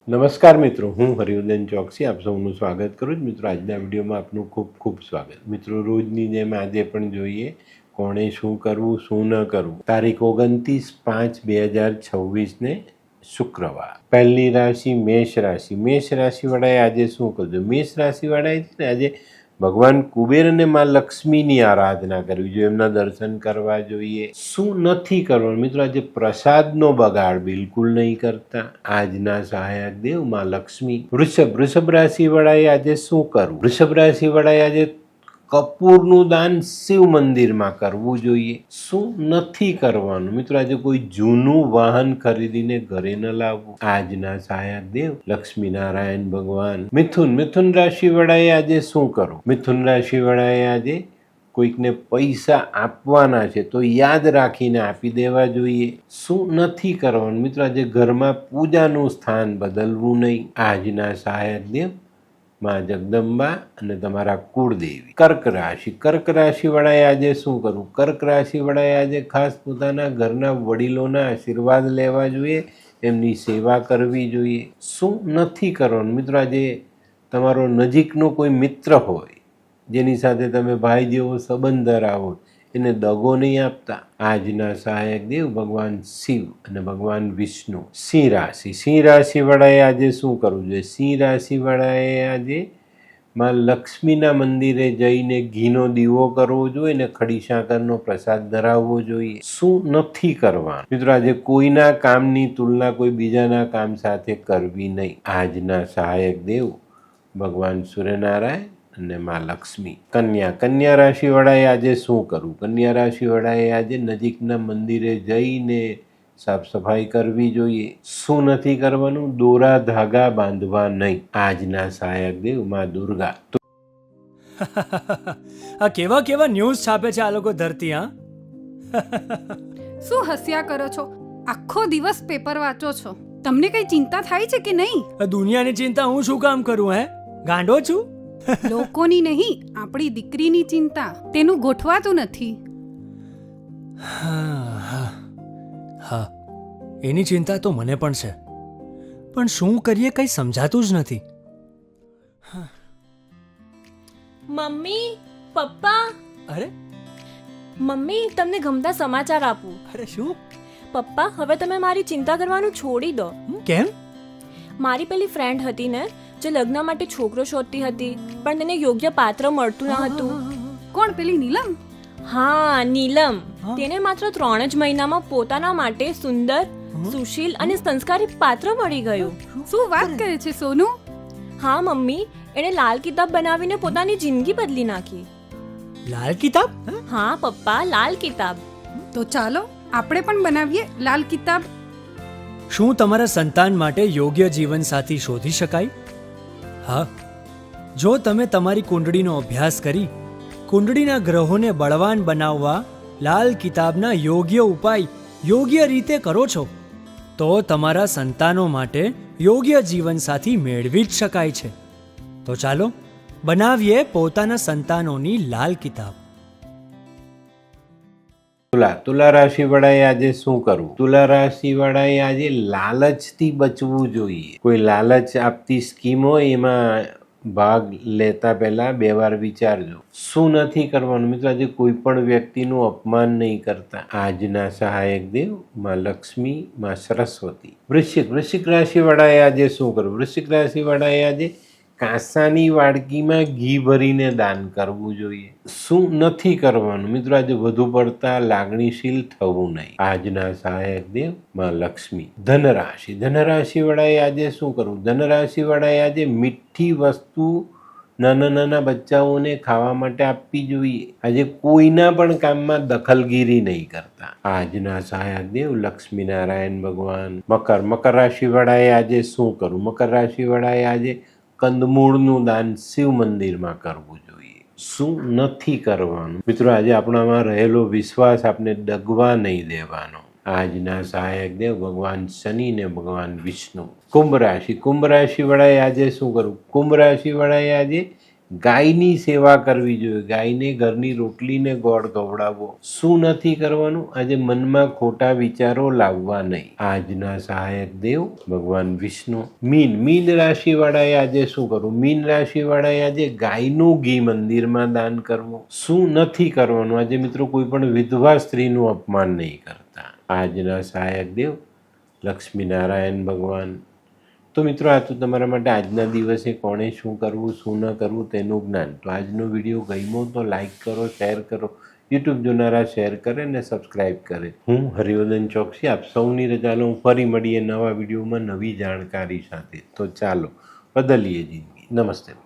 નમસ્કાર મિત્રો, હું હરિવર્ધન ચોકસી આપ સૌનું સ્વાગત કરું છું. મિત્રો, આજના વિડીયોમાં આપનું ખૂબ ખૂબ સ્વાગત. મિત્રો, રોજની જેમ આજે પણ જોઈએ કોણે શું કરવું શું ન કરવું. તારીખ 29/5/2026 શુક્રવાર. પહેલી રાશિ મેષ રાશિ. મેષ રાશિવાળાએ આજે શું કરવું? મેષ રાશિવાળાએ છે ને આજે ભગવાન કુબેર અને માં લક્ષ્મીની આરાધના કરવી જોઈએ, એમના દર્શન કરવા જોઈએ. શું નથી કરવાનું મિત્રો? આજે પ્રસાદનો બગાડ બિલકુલ નહીં કરતા. આજના સહાયક દેવ માં લક્ષ્મી. વૃષભ રાશિ વાળાએ આજે શું કરવું? વૃષભ રાશિ વાળાએ આજે કપૂરનું દાન શિવ મંદિરમાં કરવું જોઈએ. શું નથી કરવાનું મિત્રો? આજે કોઈ જૂનું વાહન ખરીદીને ઘરે ન લાવવું. આજના સહાયક દેવ લક્ષ્મીનારાયણ ભગવાન. મિથુન રાશિ વાળાએ આજે શું કરવું? મિથુન રાશિ વાળાએ આજે કોઈકને પૈસા આપવાના છે તો યાદ રાખીને આપી દેવા જોઈએ. શું નથી કરવાનું મિત્રો? આજે ઘરમાં પૂજાનું સ્થાન બદલવું નહીં. આજના સહાયક દેવ માં જગદંબા અને તમારા કુળદેવી. કર્ક રાશિ વાળાએ આજે શું કરવું? કર્ક રાશિ વાળાએ આજે ખાસ પોતાના ઘરના વડીલોના આશીર્વાદ લેવા જોઈએ, એમની સેવા કરવી જોઈએ. શું નથી કરવાનું મિત્રો? આજે તમારો નજીકનો કોઈ મિત્ર હોય જેની સાથે તમે ભાઈ જેવો સંબંધ ધરાવો, એને દગો નહીં આપતા. આજના સહાયક દેવ ભગવાન શિવ અને ભગવાન વિષ્ણુ. સિંહ રાશિ વાળાએ આજે શું કરવું જોઈએ? સિંહ રાશિ વાળાએ આજે માં લક્ષ્મીના મંદિરે જઈને ઘીનો દીવો કરવો જોઈએ ને ખડી સાકરનો પ્રસાદ ધરાવવો જોઈએ. શું નથી કરવાનું મિત્રો? આજે કોઈના કામની તુલના કોઈ બીજાના કામ સાથે કરવી નહીં. આજના સહાયક દેવ ભગવાન સૂર્યનારાયણ અને માં લક્ષ્મી. કન્યા રાશિ વાળાએ આજે શું કરવું? કન્યા રાશિ વાળાએ આજે નજીકના મંદિરે જઈને સાફ સફાઈ કરવી જોઈએ. શું નથી કરવાનું? દોરા ધાગા બાંધવા નહીં. આજના સહાયક દેવ માં દુર્ગા. આ કેવા કેવા ન્યૂઝ છાપે છે આ લોકો ધરતી. હા, શું હસ્યા કરો છો? આખો દિવસ પેપર વાંચો છો, તમને કઈ ચિંતા થાય છે કે નહીં? આ દુનિયાની ચિંતા હું શું કામ કરું? ગાંડો છું? લોકોની નહીં, આપણી દીકરીની ચિંતા. તેનું ગોઠવાતું નથી. હા, એની ચિંતા તો મને પણ છે, પણ શું કરીએ કંઈ સમજાતું જ નથી. મમ્મી, પપ્પા. અરે મમ્મી, તમને ગમતા સમાચાર આપું. અરે શું? પપ્પા, હવે તમે મારી ચિંતા કરવાનું છોડી દો. કેમ? મારી પેલી ફ્રેન્ડ હતી ને, જે લગ્ન માટે છોકરો શોધતી હતી પણ તેને યોગ્ય પાત્ર મળતું ન હતું. કોણ, પેલી નીલમ? હા, નીલમ. તેને માત્ર 3 જ મહિનામાં પોતાના માટે સુંદર, સુશીલ અને સંસ્કારી પાત્ર મળી ગયું. શું વાત કરે છે સોનુ? હા મમ્મી, એણે લાલ કિતાબ બનાવીને પોતાની જિંદગી બદલી નાખી. લાલ કિતાબ? હા પપ્પા, લાલ કિતાબ. તો ચાલો આપણે પણ બનાવીએ લાલ કિતાબ. શું તમારા સંતાન માટે યોગ્ય જીવનસાથી શોધી શકાય? હા, જો તમે તમારી કુંડળીનો અભ્યાસ કરી કુંડળીના ગ્રહોને બળવાન બનાવવા લાલ કિતાબના યોગ્ય ઉપાય યોગ્ય રીતે કરો છો તો તમારા સંતાનો માટે યોગ્ય જીવનસાથી મેળવી જ શકાય છે. તો ચાલો બનાવીએ પોતાના સંતાનોની લાલ કિતાબ. તુલા રાશિ વાળાએ આજે શું કરવું? તુલા રાશિ વાળાએ આજે લાલચથી બચવું જોઈએ. કોઈ લાલચ આપતી સ્કીમ હોય એમાં ભાગ લેતા પહેલા 2 વાર વિચારજો. શું નથી કરવાનું મિત્રો? આજે કોઈ પણ વ્યક્તિનું અપમાન નહીં કરતા. આજના સહાયક દેવ માં લક્ષ્મી, માં સરસ્વતી. વૃશ્ચિક રાશિ વાળાએ આજે શું કરવું? વૃશ્ચિક રાશિ વાળાએ આજે કાંસાની વાડકીમાં ઘી ભરીને દાન કરવું જોઈએ. શું નથી કરવાનું મિત્રો? આજે વધુ પડતા લાગણીશીલ થવું નહીં. આજના સહાયક દેવ માં લક્ષ્મી. ધનરાશિ વાળાએ આજે શું કરવું? ધનરાશિ વાળાએ આજે મીઠી વસ્તુ નાના બચ્ચાઓને ખાવા માટે આપવી જોઈએ. આજે કોઈના પણ કામમાં દખલગીરી નહીં કરતા. આજના સહાયક દેવ લક્ષ્મીનારાયણ ભગવાન. મકર રાશિ વાળાએ આજે શું કરવું? મકર રાશિ વાળાએ આજે કંદમૂળનું દાન શિવ મંદિરમાં કરવું જોઈએ. શું નથી કરવાનું મિત્રો? આજે આપણામાં રહેલો વિશ્વાસ આપણે ડગવા નહીં દેવાનો. આજના સહાયક દેવ ભગવાન શનિ ને ભગવાન વિષ્ણુ. કુંભ રાશિ વાળાએ આજે શું કરવું? કુંભ રાશિ વાળાએ આજે ગાયની સેવા કરવી જોઈએ, ગાયને ઘરની રોટલીને ગોળ ખવડાવવો. શું નથી કરવાનું? આજે મનમાં ખોટા વિચારો લાવવા નહીં. આજના સહાયક દેવ ભગવાન વિષ્ણુ. મીન રાશિ વાળાએ આજે શું કરવું? મીન રાશિ વાળાએ આજે ગાયનું ઘી મંદિરમાં દાન કરવું. શું નથી કરવાનું? આજે મિત્રો કોઈ પણ વિધવા સ્ત્રીનું અપમાન નહીં કરતા. આજના સહાયક દેવ લક્ષ્મીનારાયણ ભગવાન. તો મિત્રો આ તો તમારા માટે આજના દિવસે કોણે શું કરવું શું ન કરવું તેનું જ્ઞાન. તો આજનો વિડીયો ગમ્યો તો લાઈક કરો, શેર કરો, યુટ્યુબ જોનારા શેર કરે ને સબસ્ક્રાઈબ કરે. હું હરિવર્ધન ચોકસી આપ સૌની રજા લઉં. ફરી મળીએ નવા વિડીયોમાં નવી જાણકારી સાથે. તો ચાલો બદલીએ જિંદગી. નમસ્તે.